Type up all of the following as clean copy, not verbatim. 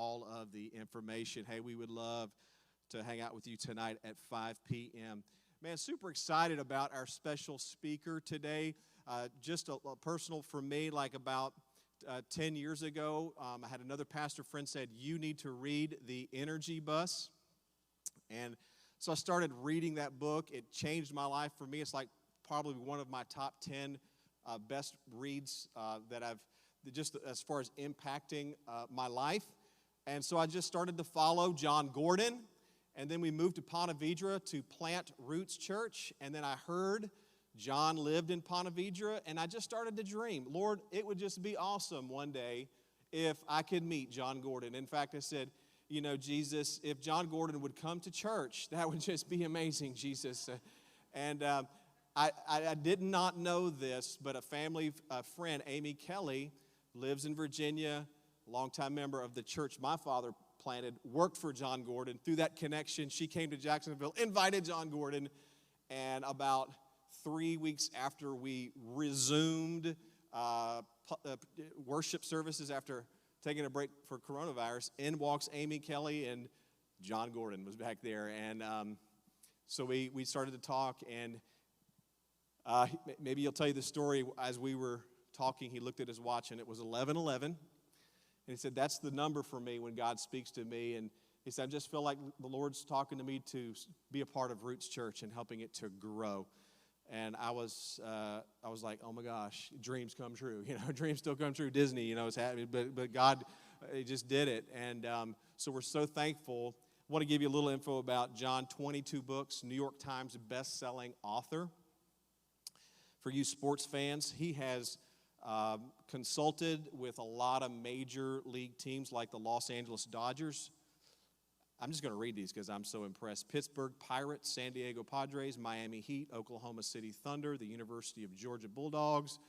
all of the information. Hey, we would love to hang out with you tonight at 5 p.m. Man, super excited about our special speaker today. Just a personal for me, like about 10 years ago, I had another pastor friend said, you need to read The Energy Bus. And so I started reading that book. It changed my life. For me, it's like probably one of my top 10 best reads that I've, just as far as impacting my life. And so I just started to follow John Gordon. And then we moved to Ponte Vedra to plant Roots Church. And then I heard John lived in Ponte Vedra, and I just started to dream. Lord, it would just be awesome one day if I could meet John Gordon. In fact, I said, you know, Jesus, if John Gordon would come to church, that would just be amazing, Jesus. I did not know this, but a family friend, Amy Kelly, lives in Virginia, longtime member of the church my father planted, worked for John Gordon. Through that connection, she came to Jacksonville, invited John Gordon, and about 3 weeks after we resumed worship services after taking a break for coronavirus, in walks Amy Kelly, and John Gordon was back there. And so we started to talk, and maybe he'll tell you the story. As we were talking, he looked at his watch, and it was 11:11. And he said, that's the number for me when God speaks to me. And he said, I just feel like the Lord's talking to me to be a part of Roots Church and helping it to grow. And I was like, oh my gosh, dreams come true. You know, dreams still come true. Disney, you know, it's happening. But God, he just did it. And so we're so thankful. I want to give you a little info about John. 22 books, New York Times best-selling author. For you sports fans, he has consulted with a lot of major league teams like the Los Angeles Dodgers. I'm just going to read these because I'm so impressed. Pittsburgh Pirates, San Diego Padres, Miami Heat, Oklahoma City Thunder, the University of Georgia Bulldogs,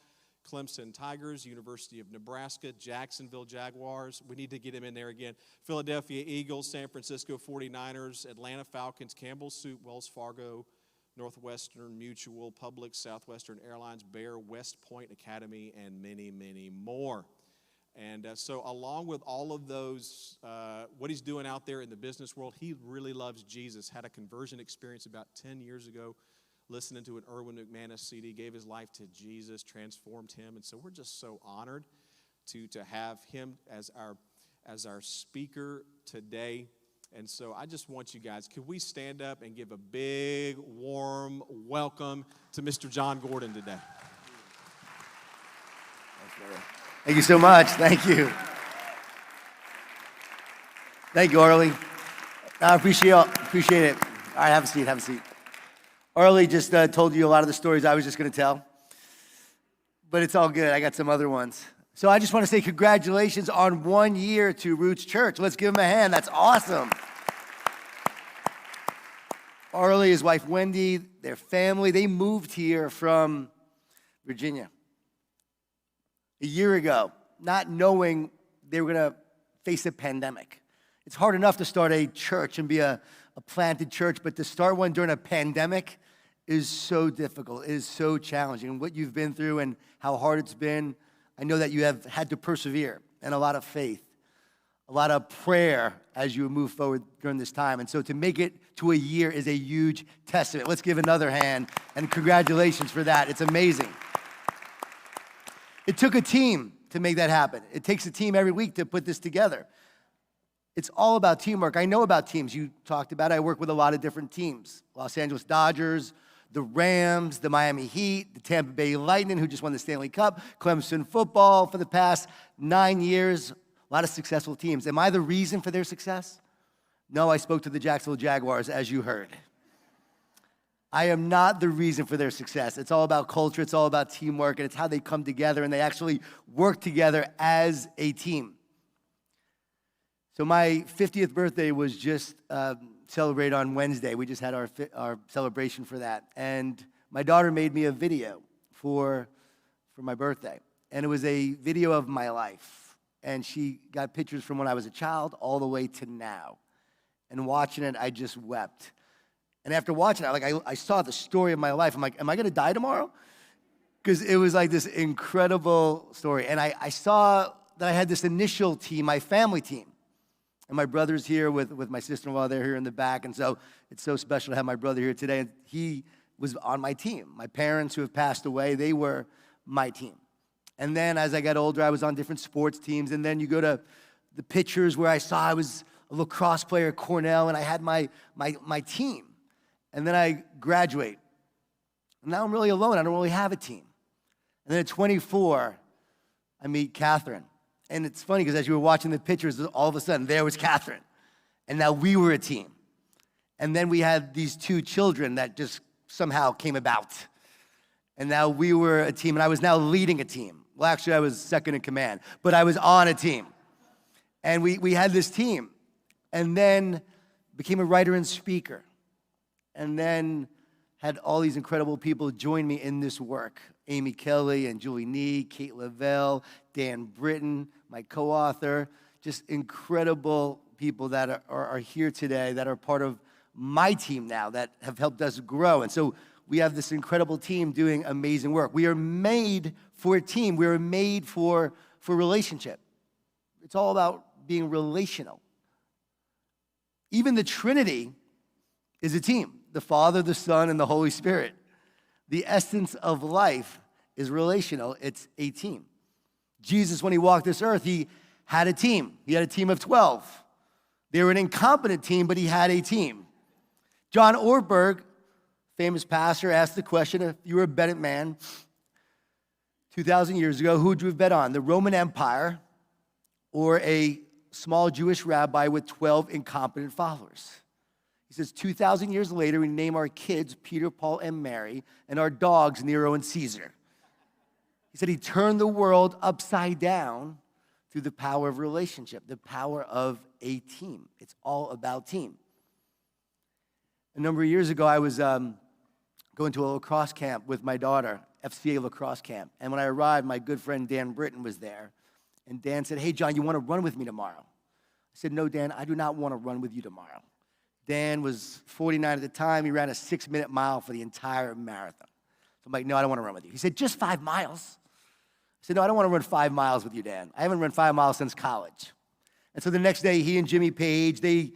Clemson Tigers, University of Nebraska, Jacksonville Jaguars. We need to get him in there again. Philadelphia Eagles, San Francisco 49ers, Atlanta Falcons, Campbell Soup, Wells Fargo, Northwestern Mutual, Publix, Southwestern Airlines, Bayer, West Point Academy, and many, many more. And so along with all of those, what he's doing out there in the business world, he really loves Jesus. Had a conversion experience about 10 years ago, listening to an Erwin McManus CD, gave his life to Jesus, transformed him. And so we're just so honored to have him as our speaker today. And so I just want you guys, could we stand up and give a big, warm welcome to Mr. John Gordon today? Thank you so much. Thank you. Thank you, Arlie. I appreciate it. All right, have a seat. Arlie just told you a lot of the stories I was just going to tell. But it's all good. I got some other ones. So I just want to say congratulations on 1 year to Roots Church. Let's give them a hand. That's awesome. Arlie, his wife Wendy, their family, they moved here from Virginia a year ago, not knowing they were going to face a pandemic. It's hard enough to start a church and be a planted church, but to start one during a pandemic is so difficult. It is so challenging. And what you've been through and how hard it's been, I know that you have had to persevere and a lot of faith, a lot of prayer as you move forward during this time. And so to make it to a year is a huge testament. Let's give another hand and congratulations for that. It's amazing. It took a team to make that happen. It takes a team every week to put this together. It's all about teamwork. I know about teams. You talked about it. I work with a lot of different teams. Los Angeles Dodgers, the Rams, the Miami Heat, the Tampa Bay Lightning, who just won the Stanley Cup, Clemson football for the past 9 years. A lot of successful teams. Am I the reason for their success? No, I spoke to the Jacksonville Jaguars, as you heard. I am not the reason for their success. It's all about culture. It's all about teamwork, and it's how they come together, and they actually work together as a team. So my 50th birthday was just celebrated on Wednesday. We just had our celebration for that. And my daughter made me a video for my birthday. And it was a video of my life. And she got pictures from when I was a child all the way to now. And watching it, I just wept. And after watching it, I saw the story of my life. I'm like, am I going to die tomorrow? Because it was like this incredible story. And I saw that I had this initial team, my family team. And my brother's here with my sister-in-law. They're here in the back. And so it's so special to have my brother here today. And he was on my team. My parents, who have passed away, they were my team. And then as I got older, I was on different sports teams. And then you go to the pictures where I was a lacrosse player at Cornell, and I had my team. And then I graduate. And now I'm really alone. I don't really have a team. And then at 24, I meet Catherine. And it's funny because as you were watching the pictures, all of a sudden there was Catherine. And now we were a team. And then we had these 2 children that just somehow came about. And now we were a team, and I was now leading a team. Well, actually, I was second in command, but I was on a team. And we had this team. And then became a writer and speaker. And then had all these incredible people join me in this work. Amy Kelly and Julie Nee, Kate Lavelle, Dan Britton, my co-author. Just incredible people that are here today that are part of my team now that have helped us grow. And so we have this incredible team doing amazing work. We are made for a team. We are made for relationship. It's all about being relational. Even the Trinity is a team. The Father, the Son, and the Holy Spirit. The essence of life is relational. It's a team. Jesus, when he walked this earth, he had a team. He had a team of 12. They were an incompetent team, but he had a team. John Ortberg, famous pastor, asked the question, if you were a betting man 2,000 years ago, who would you have bet on? The Roman Empire or a small Jewish rabbi with 12 incompetent followers? He says, 2,000 years later, we name our kids Peter, Paul, and Mary, and our dogs Nero and Caesar. He said he turned the world upside down through the power of relationship, the power of a team. It's all about team. A number of years ago, I was going to a lacrosse camp with my daughter, FCA lacrosse camp. And when I arrived, my good friend Dan Britton was there. And Dan said, hey, John, you want to run with me tomorrow? I said, no, Dan, I do not want to run with you tomorrow. Dan was 49 at the time. He ran a 6-minute mile for the entire marathon. So I'm like, no, I don't want to run with you. He said, just 5 miles. I said, no, I don't want to run 5 miles with you, Dan. I haven't run 5 miles since college. And so the next day, he and Jimmy Page, they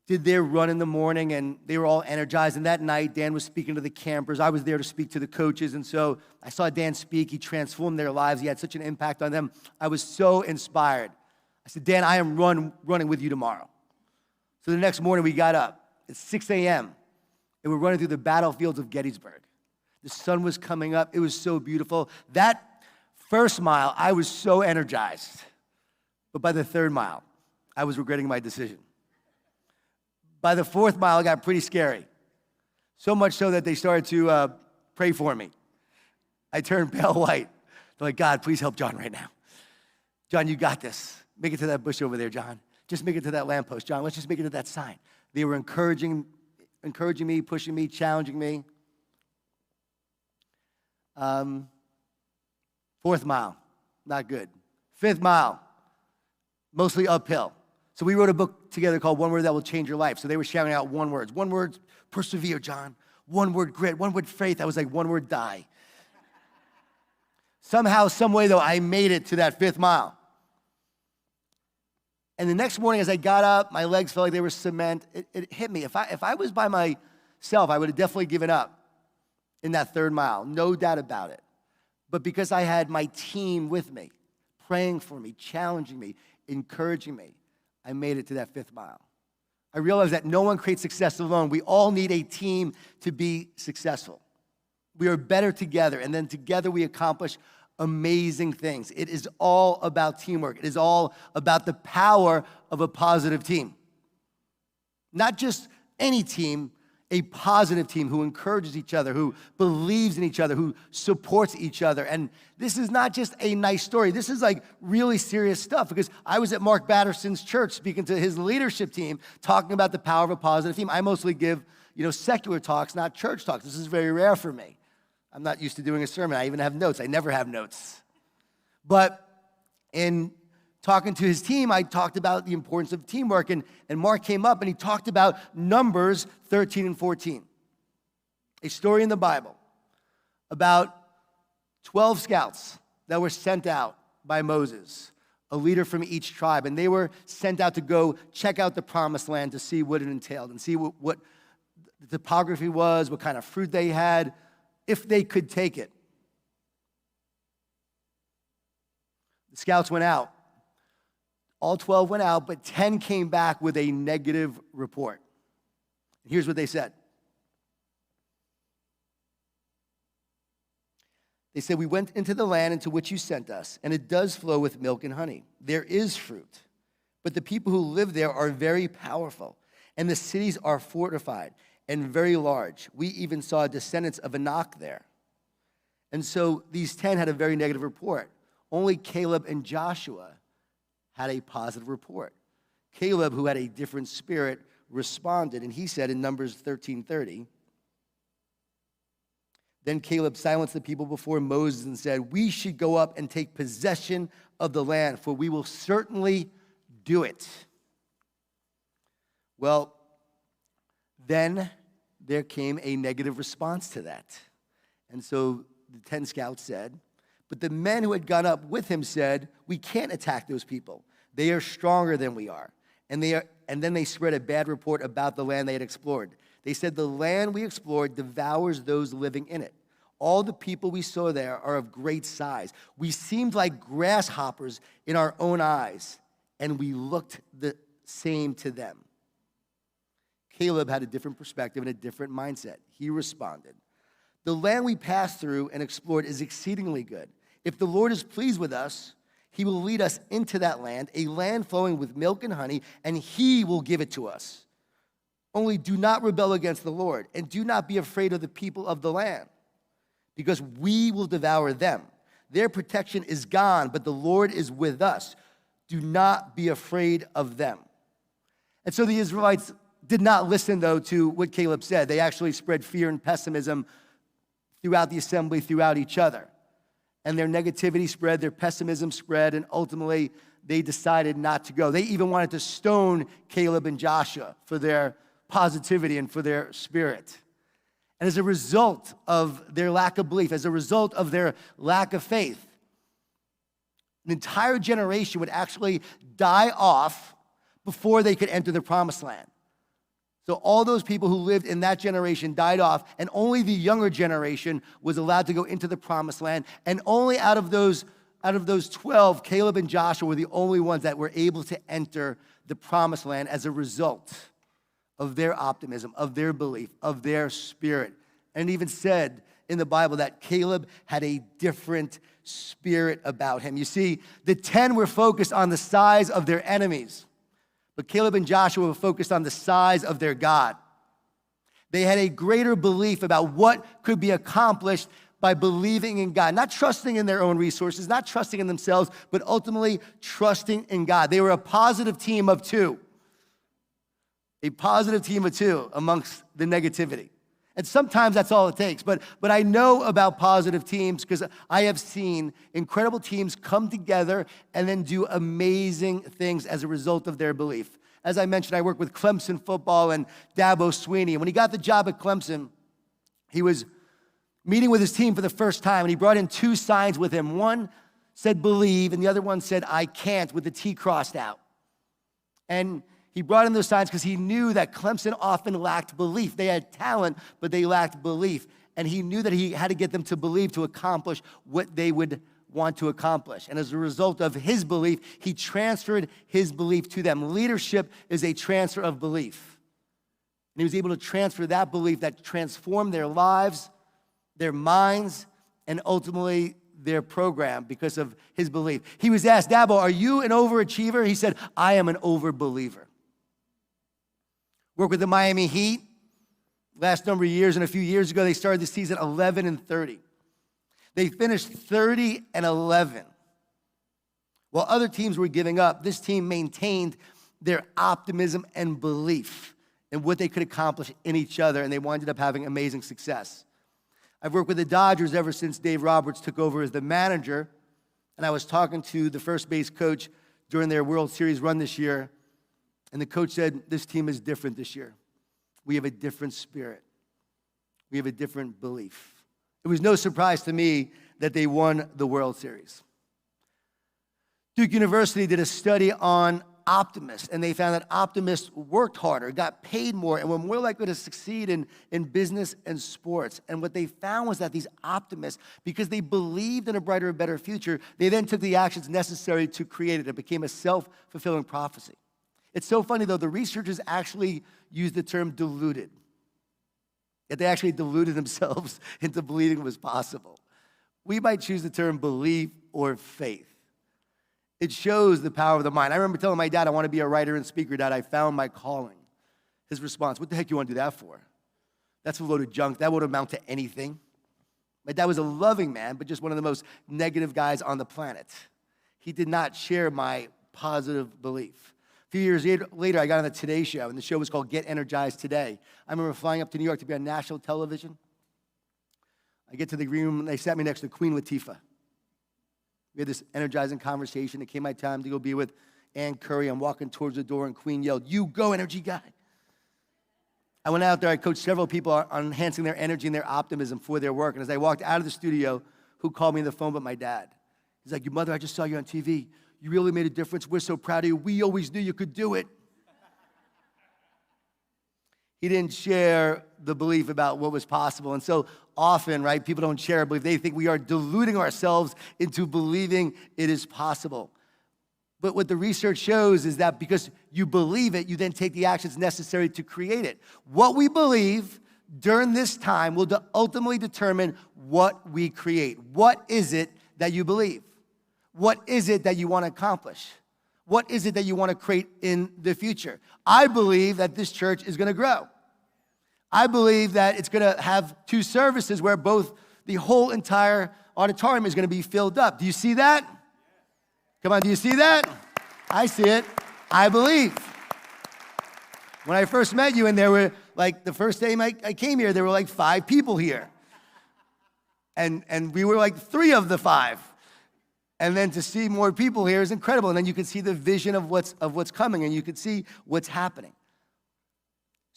did their run in the morning, and they were all energized. And that night, Dan was speaking to the campers. I was there to speak to the coaches. And so I saw Dan speak. He transformed their lives. He had such an impact on them. I was so inspired. I said, Dan, I am running with you tomorrow. So the next morning, we got up at 6 a.m., and we're running through the battlefields of Gettysburg. The sun was coming up. It was so beautiful. That first mile, I was so energized. But by the 3rd mile, I was regretting my decision. By the 4th mile, it got pretty scary. So much so that they started to pray for me. I turned pale white. They're like, God, please help John right now. John, you got this. Make it to that bush over there, John. Just make it to that lamppost, John. Let's just make it to that sign. They were encouraging me, pushing me, challenging me. 4th mile, not good. 5th mile, mostly uphill. So we wrote a book together called One Word That Will Change Your Life. So they were shouting out 1 word. 1 word, persevere, John. 1 word, grit. 1 word, faith. I was like, 1 word, die. Somehow, some way, though, I made it to that 5th mile. And the next morning, as I got up, my legs felt like they were cement. It hit me. If I was by myself, I would have definitely given up in that 3rd mile, no doubt about it. But because I had my team with me, praying for me, challenging me, encouraging me, I made it to that 5th mile. I realized that no one creates success alone. We all need a team to be successful. We are better together, and then together we accomplish amazing things. It is all about teamwork. It is all about the power of a positive team. Not just any team, a positive team who encourages each other, who believes in each other, who supports each other. And this is not just a nice story. This is like really serious stuff, because I was at Mark Batterson's church speaking to his leadership team, talking about the power of a positive team. I mostly give, secular talks, not church talks. This is very rare for me. I'm not used to doing a sermon. I even have notes. I never have notes. But in talking to his team, I talked about the importance of teamwork. And Mark came up and he talked about Numbers 13 and 14. A story in the Bible about 12 scouts that were sent out by Moses a leader from each tribe, and they were sent out to go check out the promised land to see what it entailed and see what the topography was, what kind of fruit they had, if they could take it. The scouts went out. All 12 went out, but 10 came back with a negative report. Here's what they said. They said, "We went into the land into which you sent us, and it does flow with milk and honey. There is fruit, but the people who live there are very powerful, and the cities are fortified and very large. We even saw descendants of Anak there." And so these 10 had a very negative report. Only Caleb and Joshua had a positive report. Caleb, who had a different spirit, responded, and he said in Numbers 13:30, "Then Caleb silenced the people before Moses and said, 'We should go up and take possession of the land, for we will certainly do it.'" Well, then there came a negative response to that. And so the 10 scouts said, but the men who had gone up with him said, "We can't attack those people. They are stronger than we are." And then they spread a bad report about the land they had explored. They said, "The land we explored devours those living in it. All the people we saw there are of great size. We seemed like grasshoppers in our own eyes, and we looked the same to them." Caleb had a different perspective and a different mindset. He responded, "The land we passed through and explored is exceedingly good. If the Lord is pleased with us, he will lead us into that land, a land flowing with milk and honey, and he will give it to us. Only do not rebel against the Lord, and do not be afraid of the people of the land, because we will devour them. Their protection is gone, but the Lord is with us. Do not be afraid of them." And so the Israelites did not listen, though, to what Caleb said. They actually spread fear and pessimism throughout the assembly, throughout each other. And their negativity spread, their pessimism spread, and ultimately they decided not to go. They even wanted to stone Caleb and Joshua for their positivity and for their spirit. And as a result of their lack of belief, as a result of their lack of faith, an entire generation would actually die off before they could enter the promised land. So all those people who lived in that generation died off, and only the younger generation was allowed to go into the promised land. And only out of those 12, Caleb and Joshua were the only ones that were able to enter the promised land as a result of their optimism, of their belief, of their spirit. And it even said in the Bible that Caleb had a different spirit about him. You see, the 10 were focused on the size of their enemies, but Caleb and Joshua were focused on the size of their God. They had a greater belief about what could be accomplished by believing in God, not trusting in their own resources, not trusting in themselves, but ultimately trusting in God. They were a positive team of two. A positive team of two amongst the negativity. And sometimes that's all it takes. But I know about positive teams because I have seen incredible teams come together and then do amazing things as a result of their belief. As I mentioned, I work with Clemson football and Dabo Sweeney. And when he got the job at Clemson, he was meeting with his team for the first time, and he brought in two signs with him. One said believe, and the other one said I can't, with the T crossed out. And he brought in those signs because he knew that Clemson often lacked belief. They had talent, but they lacked belief. And he knew that he had to get them to believe to accomplish what they would want to accomplish. And as a result of his belief, he transferred his belief to them. Leadership is a transfer of belief. And he was able to transfer that belief that transformed their lives, their minds, and ultimately their program because of his belief. He was asked, Dabo, are you an overachiever? He said, I am an overbeliever. Worked with the Miami Heat last number of years, and a few years ago, they started the season 11-30. They finished 30-11. While other teams were giving up, this team maintained their optimism and belief in what they could accomplish in each other, and they wound up having amazing success. I've worked with the Dodgers ever since Dave Roberts took over as the manager, and I was talking to the first base coach during their World Series run this year, and the coach said, this team is different this year. We have a different spirit. We have a different belief. It was no surprise to me that they won the World Series. Duke University did a study on optimists, and they found that optimists worked harder, got paid more, and were more likely to succeed in business and sports. And what they found was that these optimists, because they believed in a brighter and better future, they then took the actions necessary to create it. It became a self-fulfilling prophecy. It's so funny, though, the researchers actually used the term deluded. Yet they actually deluded themselves into believing it was possible. We might choose the term belief or faith. It shows the power of the mind. I remember telling my dad, I want to be a writer and speaker. Dad, I found my calling. His response, what the heck do you want to do that for? That's a load of junk. That won't amount to anything. My dad was a loving man, but just one of the most negative guys on the planet. He did not share my positive belief. A few years later, I got on the Today Show, and the show was called Get Energized Today. I remember flying up to New York to be on national television. I get to the green room, and they sat me next to Queen Latifah. We had this energizing conversation. It came my time to go be with Ann Curry. I'm walking towards the door, and Queen yelled, "You go, energy guy." I went out there. I coached several people on enhancing their energy and their optimism for their work. And as I walked out of the studio, who called me on the phone but my dad? He's like, "Your mother, I just saw you on TV. You really made a difference. We're so proud of you. We always knew you could do it." He didn't share the belief about what was possible. And so often, right, people don't share a belief. They think we are deluding ourselves into believing it is possible. But what the research shows is that because you believe it, you then take the actions necessary to create it. What we believe during this time will ultimately determine what we create. What is it that you believe? What is it that you want to accomplish? What is it that you want to create in the future? I believe that this church is going to grow. I believe that it's going to have 2 services where both the whole entire auditorium is going to be filled up. Do you see that? Come on, do you see that? I see it. I believe. When I first met you, and there were, like, the first day I came here, there were like 5 people here. And we were like 3 of the 5. And then to see more people here is incredible. And then you can see the vision of what's coming, and you can see what's happening.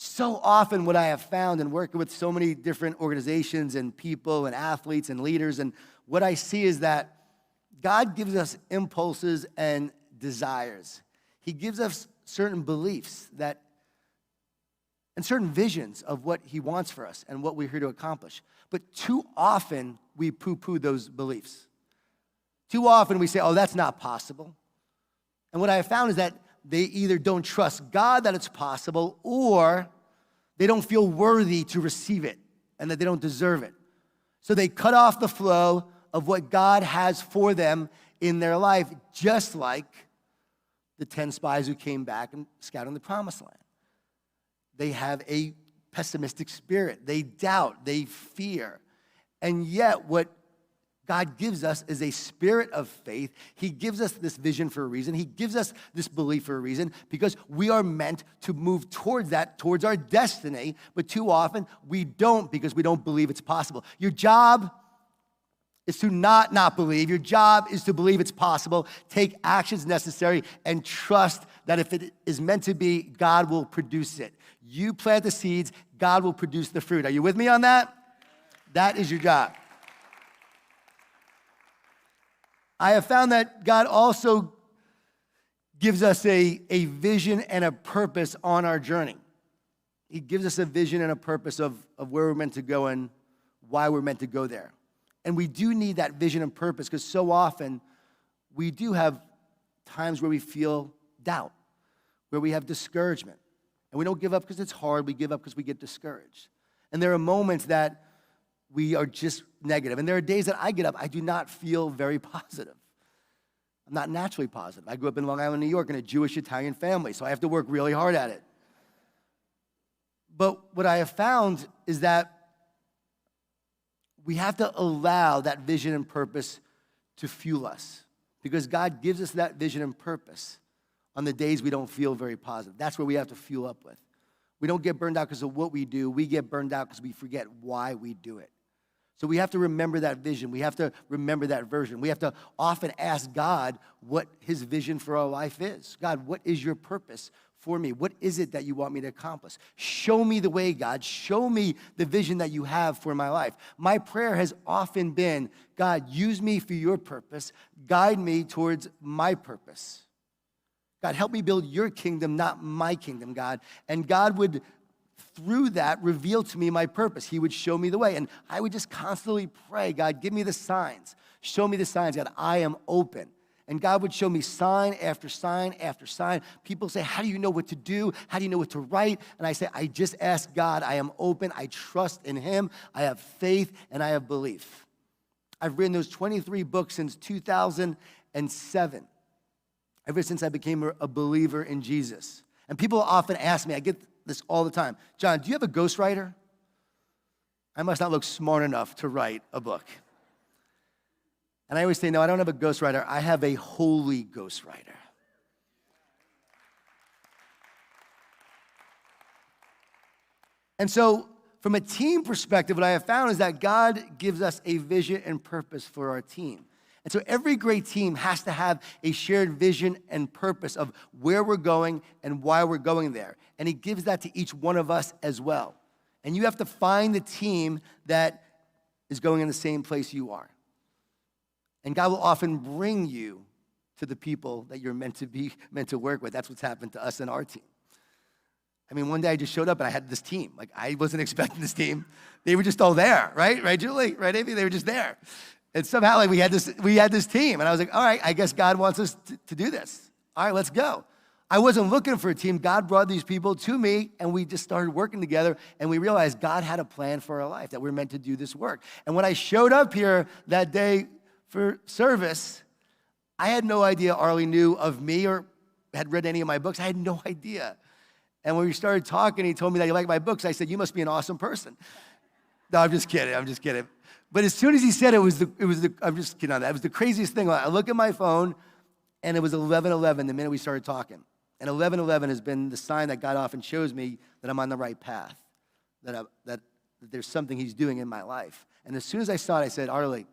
So often what I have found in working with so many different organizations and people and athletes and leaders, and what I see is that God gives us impulses and desires. He gives us certain beliefs and certain visions of what he wants for us and what we're here to accomplish. But too often we poo-poo those beliefs. Too often we say, oh, that's not possible. And what I have found is that they either don't trust God that it's possible, or they don't feel worthy to receive it and that they don't deserve it. So they cut off the flow of what God has for them in their life, just like the 10 spies who came back and scouted in the promised land. They have a pessimistic spirit. They doubt, they fear. And yet what God gives us is a spirit of faith. He gives us this vision for a reason. He gives us this belief for a reason, because we are meant to move towards that, towards our destiny. But too often we don't, because we don't believe it's possible. Your job is to not believe. Your job is to believe it's possible. Take actions necessary and trust that if it is meant to be, God will produce it. You plant the seeds, God will produce the fruit. Are you with me on that? That is your job. I have found that God also gives us a vision and a purpose on our journey. He gives us a vision and a purpose of where we're meant to go and why we're meant to go there. And we do need that vision and purpose, because so often we do have times where we feel doubt, where we have discouragement. And we don't give up because it's hard. We give up because we get discouraged. And there are moments that we are just negative. And there are days that I get up, I do not feel very positive. I'm not naturally positive. I grew up in Long Island, New York, in a Jewish Italian family, so I have to work really hard at it. But what I have found is that we have to allow that vision and purpose to fuel us, because God gives us that vision and purpose on the days we don't feel very positive. That's where we have to fuel up with. We don't get burned out because of what we do. We get burned out because we forget why we do it. So we have to remember that vision. We have to remember that version. We have to often ask God what his vision for our life is. God, what is your purpose for me? What is it that you want me to accomplish? Show me the way, God. Show me the vision that you have for my life. My prayer has often been, God, use me for your purpose. Guide me towards my purpose. God, help me build your kingdom, not my kingdom, God. And God would, through that, reveal to me my purpose. He would show me the way. And I would just constantly pray, God, give me the signs. Show me the signs, God. I am open. And God would show me sign after sign after sign. People say, how do you know what to do? How do you know what to write? And I say, I just ask God. I am open. I trust in him. I have faith and I have belief. I've written those 23 books since 2007, ever since I became a believer in Jesus. And people often ask me, I get this all the time, John, do you have a ghostwriter? I must not look smart enough to write a book. And I always say, no, I don't have a ghostwriter. I have a holy ghostwriter. And so from a team perspective, what I have found is that God gives us a vision and purpose for our team. And so every great team has to have a shared vision and purpose of where we're going and why we're going there. And he gives that to each one of us as well. And you have to find the team that is going in the same place you are. And God will often bring you to the people that you're meant to work with. That's what's happened to us and our team. I mean, one day I just showed up and I had this team. Like, I wasn't expecting this team. They were just all there, right? Right, Julie? Right, Amy? They were just there. And somehow, like, we had this team. And I was like, all right, I guess God wants us to do this. All right, let's go. I wasn't looking for a team. God brought these people to me, and we just started working together, and we realized God had a plan for our life, that we're meant to do this work. And when I showed up here that day for service, I had no idea Arlie knew of me or had read any of my books. I had no idea. And when we started talking, he told me that he liked my books. I said, you must be an awesome person. No, I'm just kidding. But as soon as he said it was I'm just kidding on that. It was the craziest thing. I look at my phone, and it was 11:11 the minute we started talking. And 11:11 has been the sign that God often shows me that I'm on the right path, that there's something he's doing in my life. And as soon as I saw it, I said, Arlie,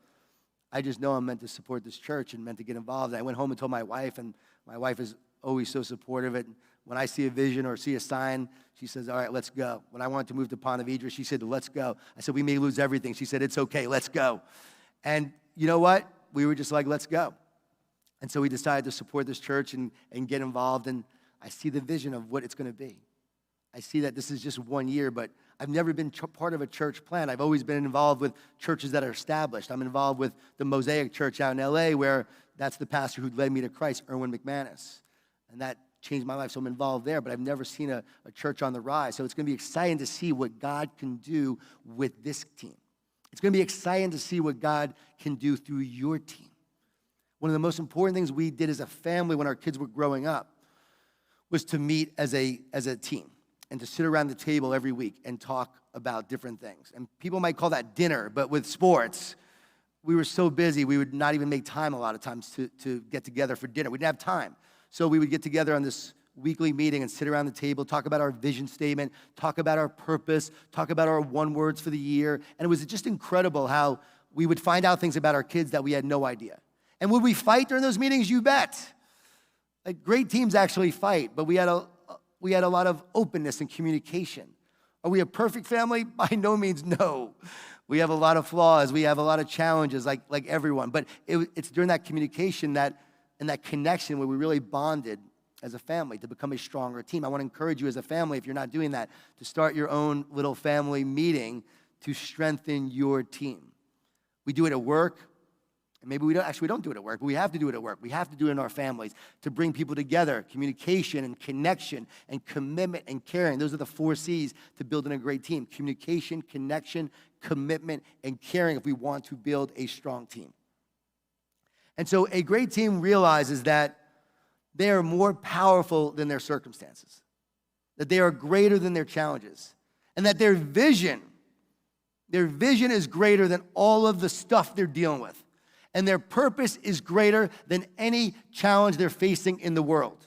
I just know I'm meant to support this church and meant to get involved. And I went home and told my wife, and my wife is always so supportive. And when I see a vision or see a sign, she says, all right, let's go. When I wanted to move to Ponte Vedra, she said, let's go. I said, we may lose everything. She said, it's okay, let's go. And you know what? We were just like, let's go. And so we decided to support this church and get involved. And I see the vision of what it's going to be. I see that this is just 1 year, but I've never been part of a church plant. I've always been involved with churches that are established. I'm involved with the Mosaic Church out in LA, where that's the pastor who led me to Christ, Erwin McManus. And that changed my life, so I'm involved there, but I've never seen a church on the rise. So it's going to be exciting to see what God can do with this team. It's going to be exciting to see what God can do through your team. One of the most important things we did as a family when our kids were growing up was to meet as a team and to sit around the table every week and talk about different things. And people might call that dinner, but with sports, we were so busy, we would not even make time a lot of times to get together for dinner. We didn't have time. So we would get together on this weekly meeting and sit around the table, talk about our vision statement, talk about our purpose, talk about our one words for the year. And it was just incredible how we would find out things about our kids that we had no idea. And would we fight during those meetings? You bet. Like, great teams actually fight, but we had a lot of openness and communication. Are we a perfect family? By no means, no. We have a lot of flaws. We have a lot of challenges, like everyone. But it's during that communication and that connection where we really bonded as a family to become a stronger team. I want to encourage you as a family, if you're not doing that, to start your own little family meeting to strengthen your team. We do it at work. And maybe we don't do it at work, but we have to do it at work. We have to do it in our families to bring people together. Communication and connection and commitment and caring. Those are the 4 C's to building a great team. Communication, connection, commitment, and caring if we want to build a strong team. And so a great team realizes that they are more powerful than their circumstances, that they are greater than their challenges, and that their vision is greater than all of the stuff they're dealing with. And their purpose is greater than any challenge they're facing in the world.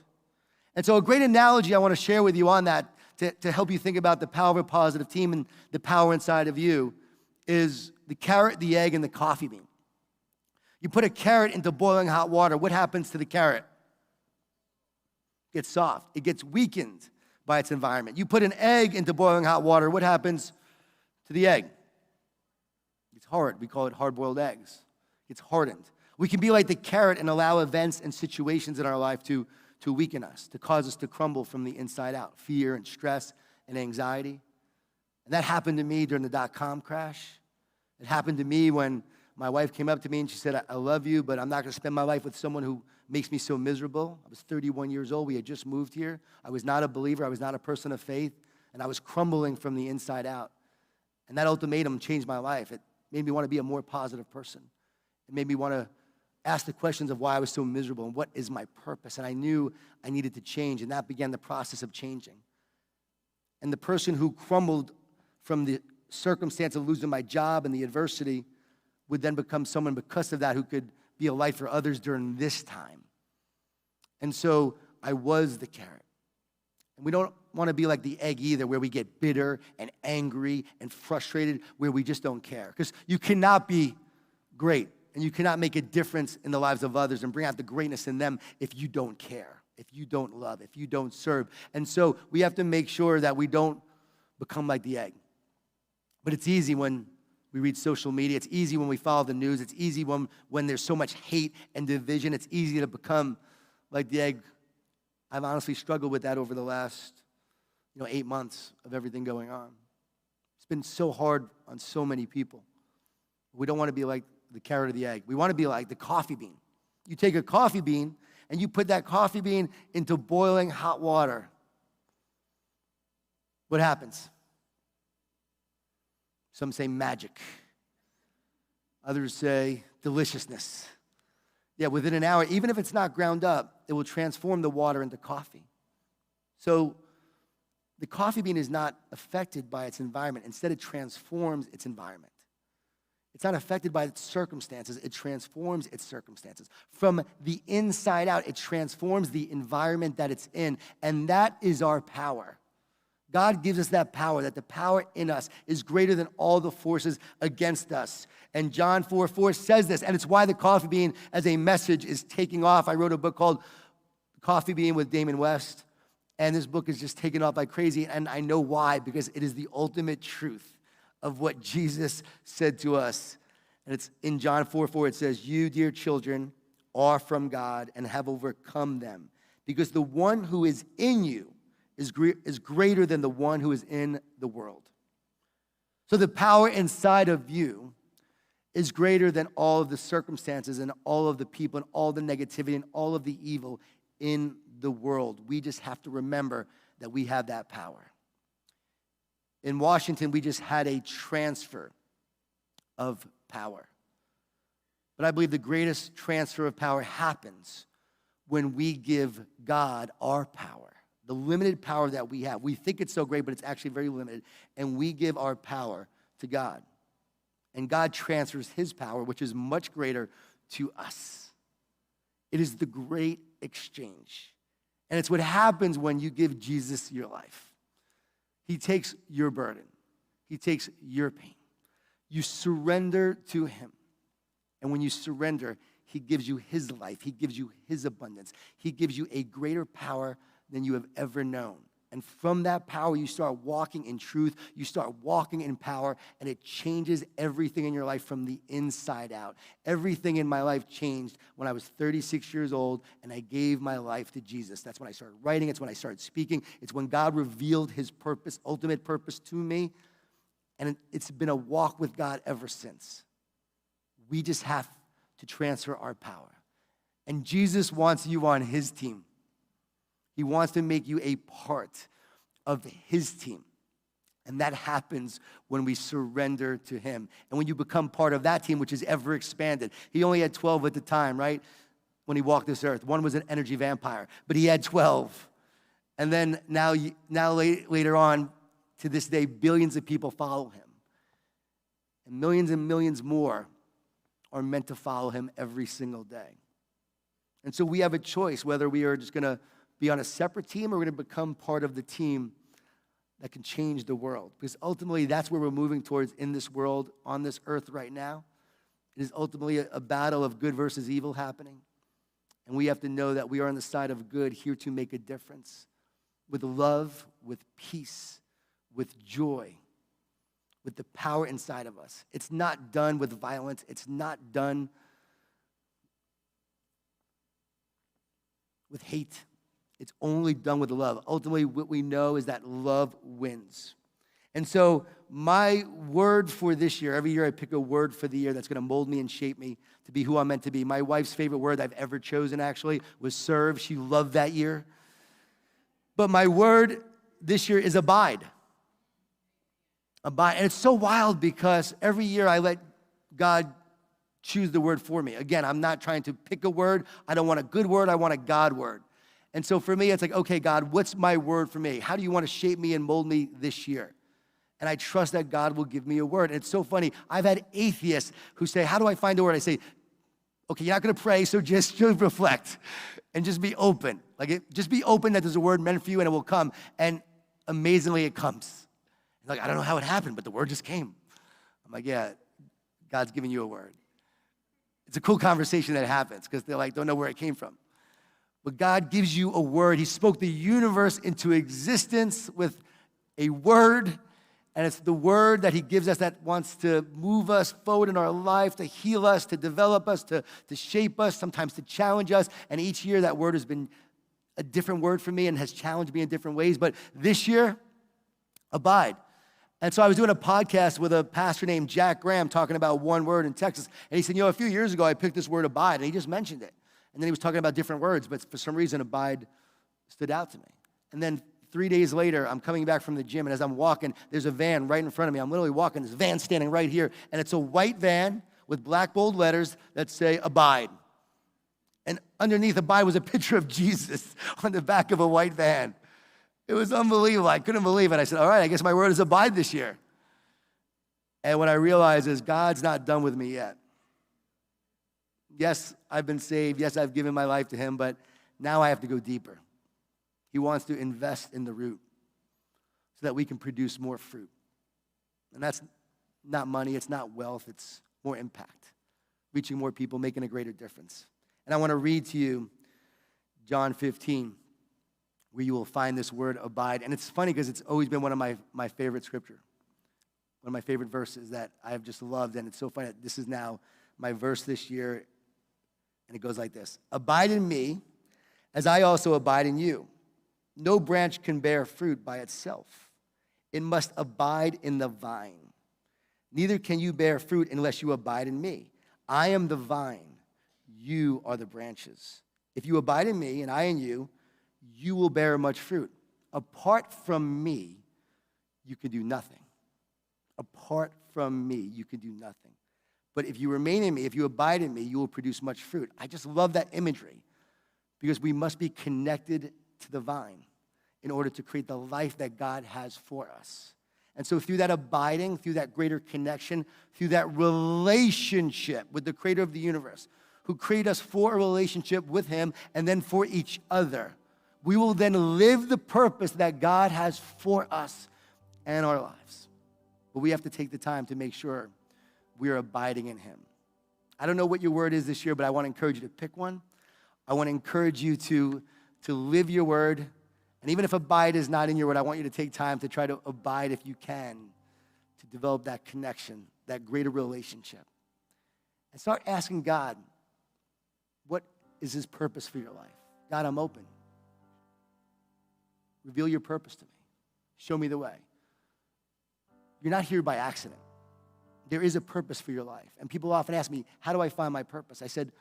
And so a great analogy I want to share with you on that to help you think about the power of a positive team and the power inside of you is the carrot, the egg, and the coffee bean. You put a carrot into boiling hot water, what happens to the carrot? It gets soft. It gets weakened by its environment. You put an egg into boiling hot water, what happens to the egg? It's hard. We call it hard-boiled eggs. It's hardened. We can be like the carrot and allow events and situations in our life to weaken us, to cause us to crumble from the inside out. Fear and stress and anxiety. And that happened to me during the dot-com crash. It happened to me when my wife came up to me and she said, I love you, but I'm not going to spend my life with someone who makes me so miserable. I was 31 years old. We had just moved here. I was not a believer. I was not a person of faith. And I was crumbling from the inside out. And that ultimatum changed my life. It made me want to be a more positive person. It made me want to ask the questions of why I was so miserable and what is my purpose. And I knew I needed to change, and that began the process of changing. And the person who crumbled from the circumstance of losing my job and the adversity would then become someone because of that who could be a light for others during this time. And so I was the carrot. And we don't want to be like the egg either, where we get bitter and angry and frustrated, where we just don't care. Because you cannot be great and you cannot make a difference in the lives of others and bring out the greatness in them if you don't care, if you don't love, if you don't serve. And so we have to make sure that we don't become like the egg. But it's easy when we read social media. It's easy when we follow the news. It's easy when there's so much hate and division. It's easy to become like the egg. I've honestly struggled with that over the last 8 months of everything going on. It's been so hard on so many people. We don't want to be like the carrot or the egg. We want to be like the coffee bean. You take a coffee bean and you put that coffee bean into boiling hot water. What happens? Some say magic. Others say deliciousness. Yeah, within an hour, even if it's not ground up, it will transform the water into coffee. So the coffee bean is not affected by its environment. Instead, it transforms its environment. It's not affected by its circumstances. It transforms its circumstances. From the inside out, it transforms the environment that it's in, and that is our power. God gives us that power, that the power in us is greater than all the forces against us. And John 4:4 says this, and it's why the coffee bean as a message is taking off. I wrote a book called Coffee Bean with Damon West, and this book is just taking off like crazy, and I know why, because it is the ultimate truth of what Jesus said to us. And it's in John 4:4, it says, you, dear children, are from God and have overcome them, because the one who is in you is greater than the one who is in the world. So the power inside of you is greater than all of the circumstances and all of the people and all the negativity and all of the evil in the world. We just have to remember that we have that power. In Washington, we just had a transfer of power. But I believe the greatest transfer of power happens when we give God our power. The limited power that we have. We think it's so great, but it's actually very limited. And we give our power to God. And God transfers his power, which is much greater, to us. It is the great exchange. And it's what happens when you give Jesus your life. He takes your burden. He takes your pain. You surrender to him. And when you surrender, he gives you his life. He gives you his abundance. He gives you a greater power than you have ever known. And from that power, you start walking in truth. You start walking in power, and it changes everything in your life from the inside out. Everything in my life changed when I was 36 years old, and I gave my life to Jesus. That's when I started writing. It's when I started speaking. It's when God revealed his purpose, ultimate purpose to me. And it's been a walk with God ever since. We just have to transfer our power. And Jesus wants you on his team. He wants to make you a part of his team. And that happens when we surrender to him. And when you become part of that team, which is ever expanded. He only had 12 at the time, right? When he walked this earth. One was an energy vampire, but he had 12. And then now later on, to this day, billions of people follow him. And millions more are meant to follow him every single day. And so we have a choice whether we are just going to be on a separate team or we're going to become part of the team that can change the world. Because ultimately, that's where we're moving towards in this world, on this earth right now. It is ultimately a battle of good versus evil happening. And we have to know that we are on the side of good, here to make a difference. With love, with peace, with joy, with the power inside of us. It's not done with violence. It's not done with hate. It's only done with love. Ultimately, what we know is that love wins. And so my word for this year, every year I pick a word for the year that's going to mold me and shape me to be who I'm meant to be. My wife's favorite word I've ever chosen, actually, was serve. She loved that year. But my word this year is abide. Abide. And it's so wild because every year I let God choose the word for me. Again, I'm not trying to pick a word. I don't want a good word. I want a God word. And so for me, it's like, okay, God, what's my word for me? How do you want to shape me and mold me this year? And I trust that God will give me a word. And it's so funny. I've had atheists who say, how do I find a word? I say, okay, you're not going to pray, so just reflect and just be open. Just be open that there's a word meant for you and it will come. And amazingly, it comes. Like, I don't know how it happened, but the word just came. I'm like, yeah, God's giving you a word. It's a cool conversation that happens because they're like, don't know where it came from. But God gives you a word. He spoke the universe into existence with a word. And it's the word that he gives us that wants to move us forward in our life, to heal us, to develop us, to shape us, sometimes to challenge us. And each year that word has been a different word for me and has challenged me in different ways. But this year, abide. And so I was doing a podcast with a pastor named Jack Graham talking about one word in Texas. And he said, a few years ago I picked this word abide. And he just mentioned it. And then he was talking about different words. But for some reason, abide stood out to me. And then 3 days later, I'm coming back from the gym, and as I'm walking, there's a van right in front of me. I'm literally walking, this van standing right here, and it's a white van with black bold letters that say, abide. And underneath abide was a picture of Jesus on the back of a white van. It was unbelievable. I couldn't believe it. I said, all right, I guess my word is abide this year. And what I realized is God's not done with me yet. Yes, I've been saved. Yes, I've given my life to him, but now I have to go deeper. He wants to invest in the root so that we can produce more fruit. And that's not money, it's not wealth, it's more impact. Reaching more people, making a greater difference. And I want to read to you John 15, where you will find this word abide. And it's funny because it's always been one of my favorite scripture, one of my favorite verses that I have just loved. And it's so funny that this is now my verse this year. And it goes like this: abide in me as I also abide in you. No branch can bear fruit by itself. It must abide in the vine. Neither can you bear fruit unless you abide in me. I am the vine. You are the branches. If you abide in me and I in you, you will bear much fruit. Apart from me, you can do nothing. Apart from me, you can do nothing. But if you remain in me, if you abide in me, you will produce much fruit. I just love that imagery because we must be connected to the vine in order to create the life that God has for us. And so through that abiding, through that greater connection, through that relationship with the creator of the universe, who created us for a relationship with him and then for each other, we will then live the purpose that God has for us and our lives. But we have to take the time to make sure we are abiding in him. I don't know what your word is this year, but I want to encourage you to pick one. I want to encourage you to live your word. And even if abide is not in your word, I want you to take time to try to abide if you can, to develop that connection, that greater relationship. And start asking God, what is his purpose for your life? God, I'm open. Reveal your purpose to me. Show me the way. You're not here by accident. There is a purpose for your life. And people often ask me, how do I find my purpose? I said,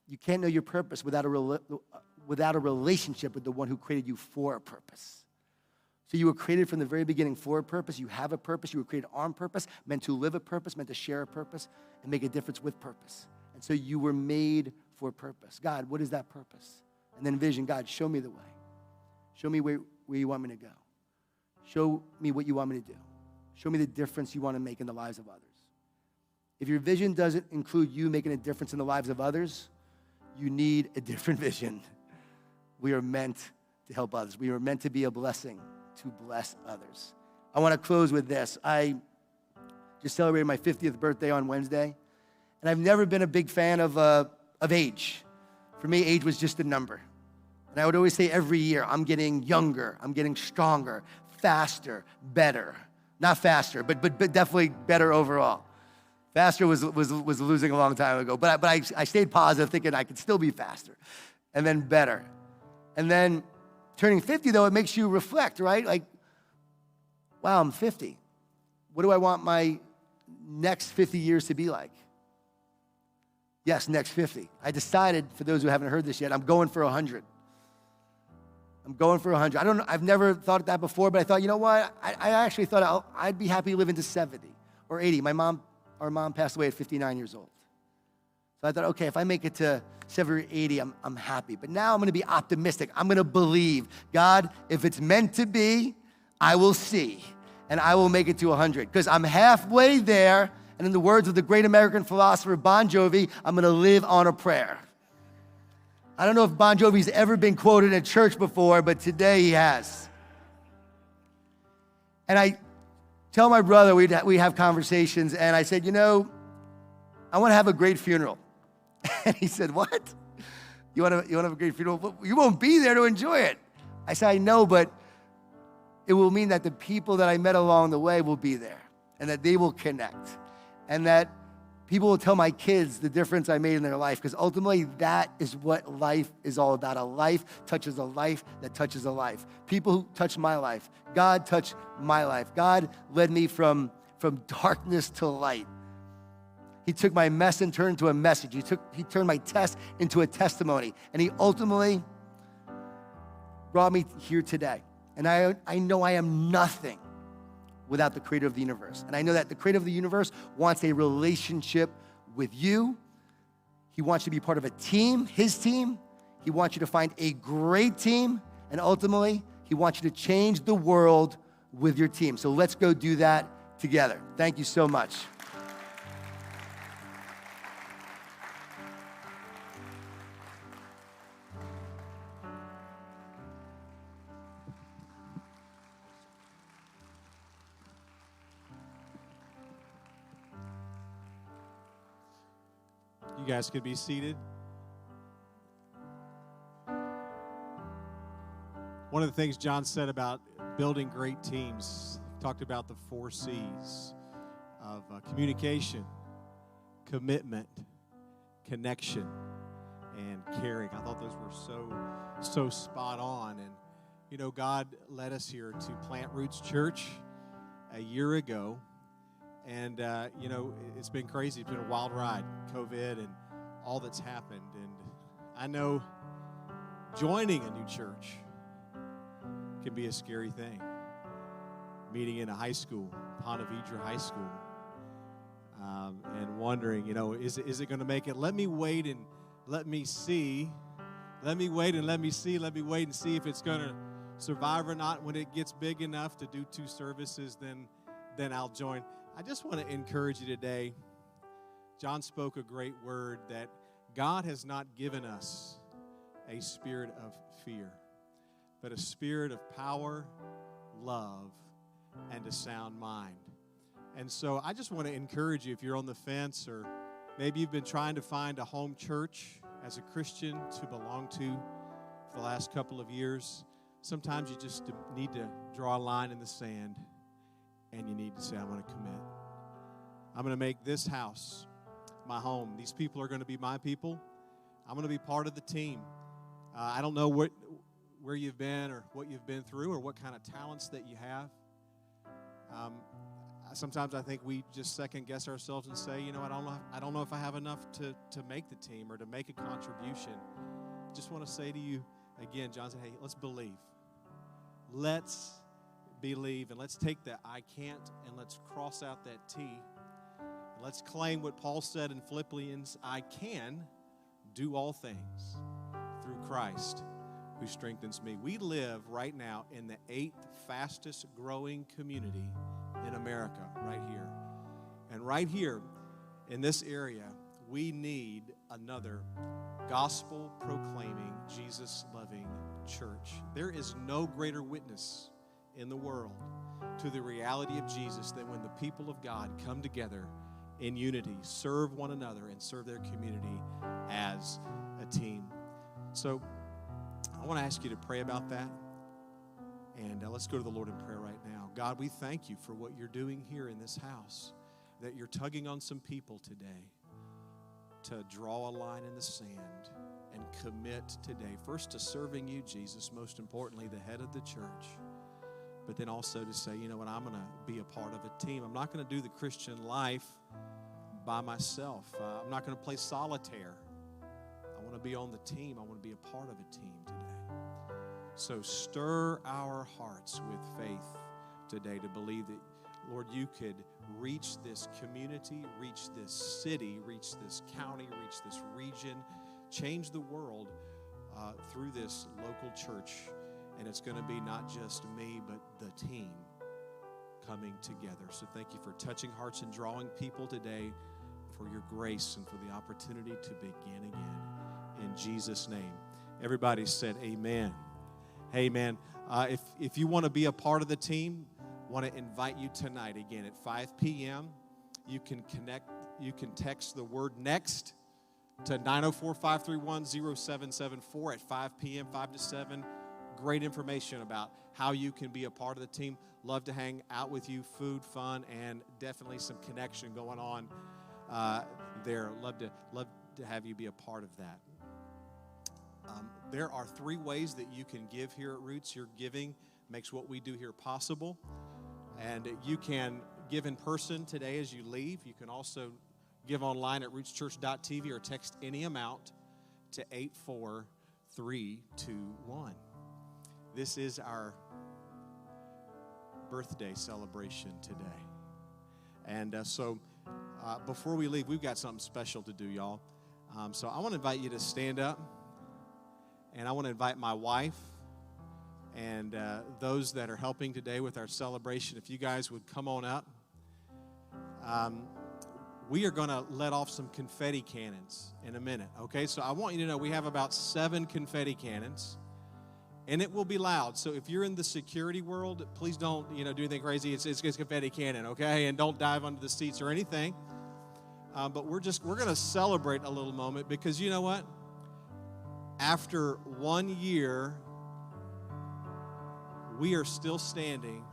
you can't know your purpose without a relationship with the one who created you for a purpose. So you were created from the very beginning for a purpose. You have a purpose. You were created on purpose, meant to live a purpose, meant to share a purpose, and make a difference with purpose. And so you were made for a purpose. God, what is that purpose? And then vision, God, show me the way. Show me where you want me to go. Show me what you want me to do. Show me the difference you want to make in the lives of others. If your vision doesn't include you making a difference in the lives of others, you need a different vision. We are meant to help others. We are meant to be a blessing to bless others. I want to close with this. I just celebrated my 50th birthday on Wednesday, and I've never been a big fan of age. For me, age was just a number. And I would always say every year, I'm getting younger, I'm getting stronger, faster, better. Not faster, but definitely better overall. Faster was losing a long time ago, but I stayed positive, thinking I could still be faster, and then better. And then turning 50, though, it makes you reflect, right? Like, wow, I'm 50. What do I want my next 50 years to be like? Yes, next 50. I decided, for those who haven't heard this yet, I'm going for 100. I'm going for 100. I don't know, I've never thought of that before, but I thought, you know what? I actually thought I'd be happy living to 70 or 80. Our mom passed away at 59 years old. So I thought, okay, if I make it to 70 or 80, I'm happy. But now I'm going to be optimistic. I'm going to believe, God, if it's meant to be, I will see, and I will make it to 100, because I'm halfway there, and in the words of the great American philosopher Bon Jovi, I'm going to live on a prayer. I don't know if Bon Jovi's ever been quoted in church before, but today he has. And I tell my brother, we have conversations, and I said, you know, I want to have a great funeral. And he said, what? You want to have a great funeral? Well, you won't be there to enjoy it. I said, I know, but it will mean that the people that I met along the way will be there, and that they will connect, and that people will tell my kids the difference I made in their life, because ultimately that is what life is all about. A life touches a life that touches a life. People who touched my life. God touched my life. God led me from darkness to light. He took my mess and turned into a message. He turned my test into a testimony. And he ultimately brought me here today. And I know I am nothing without the creator of the universe. And I know that the creator of the universe wants a relationship with you. He wants you to be part of a team, his team. He wants you to find a great team. And ultimately, he wants you to change the world with your team. So let's go do that together. Thank you so much. You guys could be seated. One of the things John said about building great teams, he talked about the 4 C's of communication, commitment, connection, and caring. I thought those were so spot on. And, you know, God led us here to Plant Roots Church a year ago. And, you know, it's been crazy. It's been a wild ride, COVID and all that's happened. And I know joining a new church can be a scary thing. Meeting in a high school, Ponte Vedra High School, and wondering, you know, is it going to make it? Let me wait and let me see. Let me wait and let me see. Let me wait and see if it's going to survive or not. When it gets big enough to do 2 services, then I'll join. I just want to encourage you today. John spoke a great word that God has not given us a spirit of fear, but a spirit of power, love, and a sound mind. And so I just want to encourage you, if you're on the fence, or maybe you've been trying to find a home church as a Christian to belong to for the last couple of years, sometimes you just need to draw a line in the sand. And you need to say, I'm going to commit. I'm going to make this house my home. These people are going to be my people. I'm going to be part of the team. I don't know where you've been or what you've been through or what kind of talents that you have. Sometimes I think we just second guess ourselves and say, you know, I don't know if I have enough to make the team or to make a contribution. Just want to say to you again, John said, hey, let's believe. Let's believe, and let's take that I can't and let's cross out that T. And let's claim what Paul said in Philippians, I can do all things through Christ who strengthens me. We live right now in the 8th fastest growing community in America, right here. And right here in this area, we need another gospel proclaiming, Jesus loving church. There is no greater witness in the world to the reality of Jesus, that when the people of God come together in unity, serve one another, and serve their community as a team. So I want to ask you to pray about that. And let's go to the Lord in prayer right now. God, we thank you for what you're doing here in this house, that you're tugging on some people today to draw a line in the sand and commit today, first to serving you, Jesus, most importantly, the head of the church, but then also to say, you know what, I'm going to be a part of a team. I'm not going to do the Christian life by myself. I'm not going to play solitaire. I want to be on the team. I want to be a part of a team today. So stir our hearts with faith today to believe that, Lord, you could reach this community, reach this city, reach this county, reach this region, change the world through this local church. And it's going to be not just me, but the team coming together. So thank you for touching hearts and drawing people today, for your grace and for the opportunity to begin again. In Jesus' name. Everybody said amen. Amen. If you want to be a part of the team, want to invite you tonight again at 5 p.m. You can text the word NEXT to 904-531-0774 at 5 p.m., 5 to 7. Great information about how you can be a part of the team. Love to hang out with you, food, fun, and definitely some connection going on there. Love to have you be a part of that. There are 3 ways that you can give here at Roots. Your giving makes what we do here possible. And you can give in person today as you leave. You can also give online at rootschurch.tv or text any amount to 84321. This is our birthday celebration today. And so before we leave, we've got something special to do, y'all. So I want to invite you to stand up. And I want to invite my wife and those that are helping today with our celebration, if you guys would come on up. We are going to let off some confetti cannons in a minute, okay? So I want you to know we have about 7 confetti cannons, and it will be loud. So if you're in the security world, please don't, do anything crazy. It's confetti cannon, okay? And don't dive under the seats or anything. But we're going to celebrate a little moment, because you know what? After 1 year, we are still standing.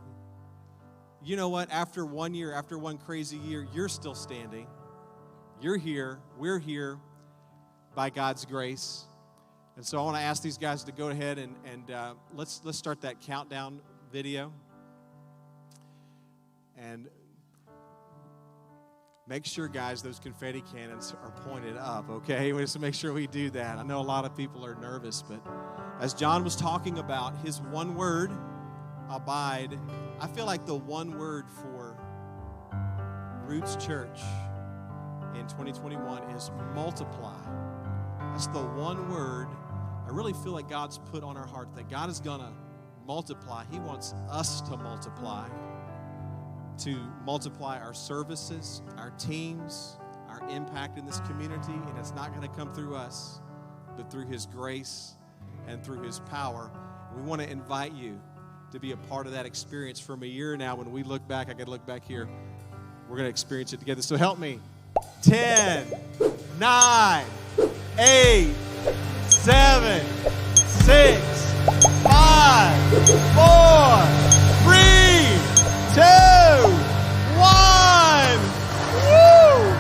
You know what? After 1 year, after one crazy year, you're still standing. You're here. We're here by God's grace. And so I want to ask these guys to go ahead and let's start that countdown video. And make sure, guys, those confetti cannons are pointed up, okay? We just make sure we do that. I know a lot of people are nervous, but as John was talking about his one word, abide, I feel like the one word for Roots Church in 2021 is multiply. That's the one word I really feel like God's put on our heart, that God is going to multiply. He wants us to multiply our services, our teams, our impact in this community. And it's not going to come through us, but through His grace and through His power. We want to invite you to be a part of that experience. From a year now, when we look back, I got to look back here, we're going to experience it together. So help me. 10, 9, 8, 7, 6, 5, 4, 3, 2, 1. Woo!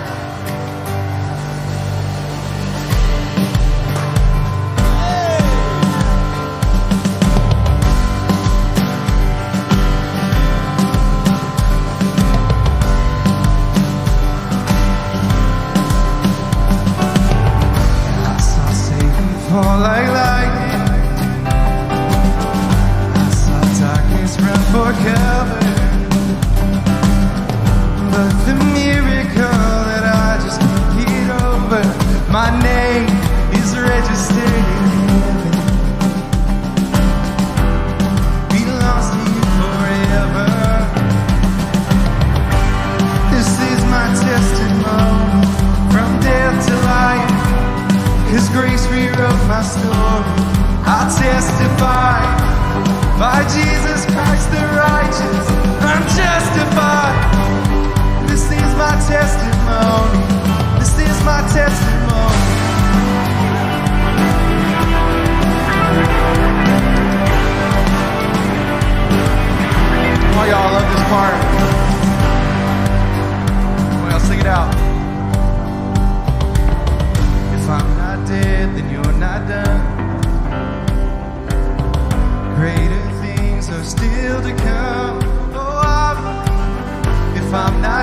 Fall like lightning. I saw darkness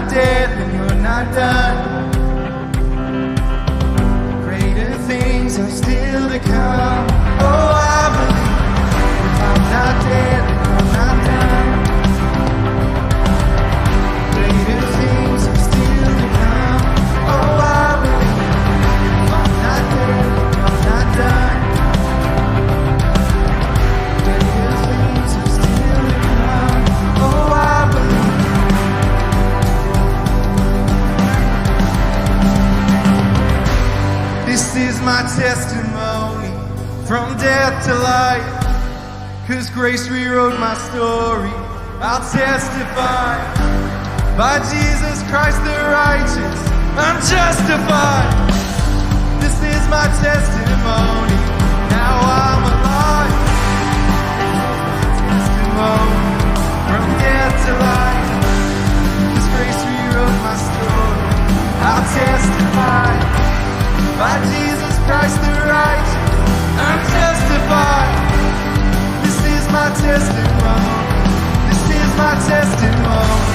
not dead, then you're not done. Greater things are still to come. Oh, I believe if I'm not dead, then I'm not done. Greater things are still to come. Oh, I believe if I'm not dead, then I'm not done. Greater things are still to come. Oh, I believe. This is my testimony from death to life. 'Cause grace rewrote my story. I'll testify. By Jesus Christ the righteous, I'm justified. This is my testimony. Now I'm alive. Testimony from death to life. 'Cause grace rewrote my story. I'll testify. By Jesus Christ the righteous, I'm justified. This is my testimony. This is my testimony.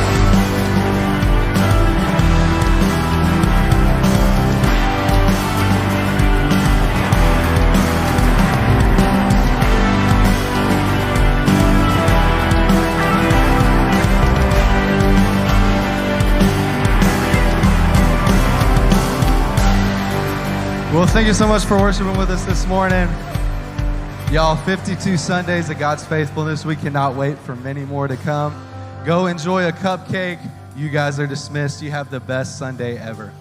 Well, thank you so much for worshiping with us this morning. Y'all, 52 Sundays of God's faithfulness. We cannot wait for many more to come. Go enjoy a cupcake. You guys are dismissed. You have the best Sunday ever.